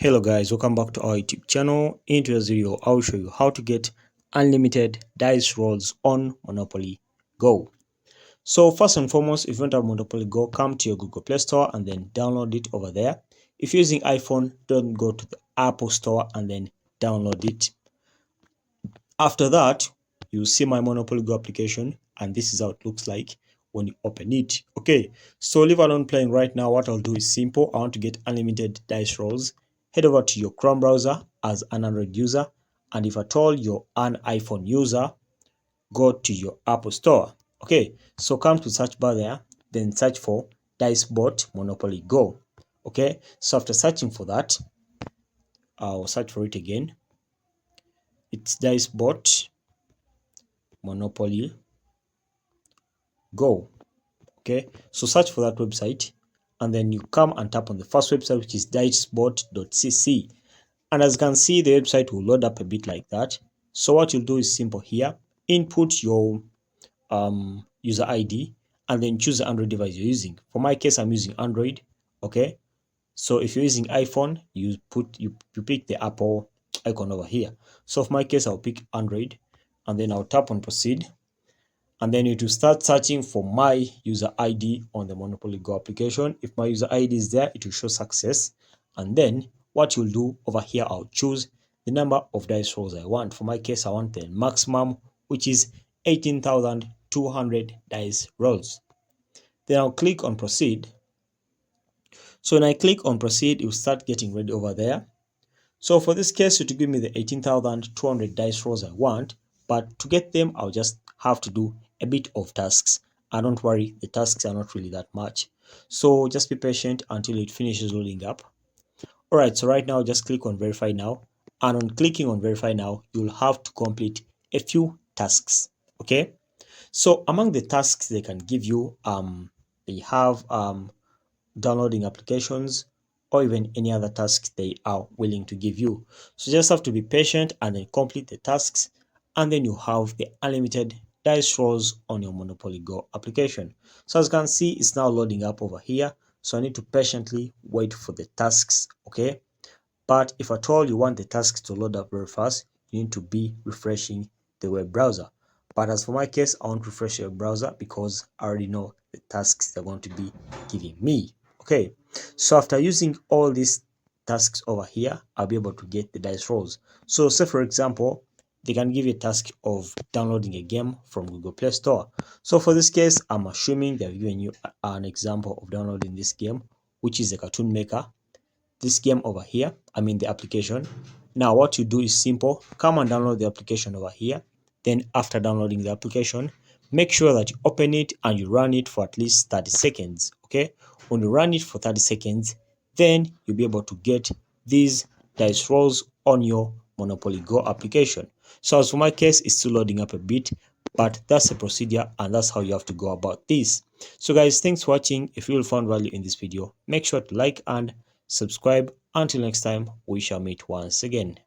Hello guys, welcome back to our YouTube channel. In today's video, I'll show you how to get unlimited dice rolls on Monopoly Go. So first and foremost, if you don't have Monopoly Go, come to your Google Play Store and then download it over there. If you're using iPhone, don't go to the Apple Store and then download it. After that, you see my Monopoly Go application, and this is how it looks like when you open it. Okay, so leave alone playing right now. What I'll do is simple. I want to get unlimited dice rolls. Head over to your Chrome browser as an Android user, and if at all you're an iPhone user, go to your Apple Store. Okay, so come to search bar there, then search for DiceBot Monopoly Go. Okay, so after searching for that, I'll search for it again. It's DiceBot Monopoly Go. Okay, so search for that website, and then you come and tap on the first website, which is dicebot.cc. And as you can see, the website will load up a bit like that. So what you'll do is simple here: input your user ID and then choose the Android device you're using. For my case, I'm using Android. Okay, so if you're using iPhone, you pick the Apple icon over here. So for my case, I'll pick Android, and then I'll tap on proceed, and then you to start searching for my user ID on the Monopoly Go application. If my user ID is there, it will show success. And then what you'll do over here, I'll choose the number of dice rolls I want. For my case, I want the maximum, which is 18,200 dice rolls. Then I'll click on proceed. So when I click on proceed, you'll start getting ready over there. So for this case, to give me the 18,200 dice rolls I want, but to get them, I'll just have to do a bit of tasks. And don't worry, the tasks are not really that much. So just be patient until it finishes loading up. Alright, so right now, just click on verify now. And on clicking on verify now, you'll have to complete a few tasks. Okay, so among the tasks they can give you, they have downloading applications, or even any other tasks they are willing to give you. So you just have to be patient and then complete the tasks, and then you have the unlimited dice rolls on your Monopoly Go application. So as you can see, it's now loading up over here. So I need to patiently wait for the tasks. Okay, but if at all you want the tasks to load up very fast, you need to be refreshing the web browser. But as for my case, I won't refresh the web browser because I already know the tasks they're going to be giving me. Okay, so after using all these tasks over here, I'll be able to get the dice rolls. So say for example, they can give you a task of downloading a game from Google Play Store. So for this case, I'm assuming they're giving you an example of downloading this game, which is a Cartoon Maker. This game over here, I mean the application. Now what you do is simple: come and download the application over here. Then after downloading the application, make sure that you open it and you run it for at least 30 seconds. Okay, when you run it for 30 seconds, then you'll be able to get these dice rolls on your Monopoly Go application. So as for my case, it's still loading up a bit, but that's the procedure and that's how you have to go about this. So guys, thanks for watching. If you found value in this video, make sure to like and subscribe. Until next time, we shall meet once again.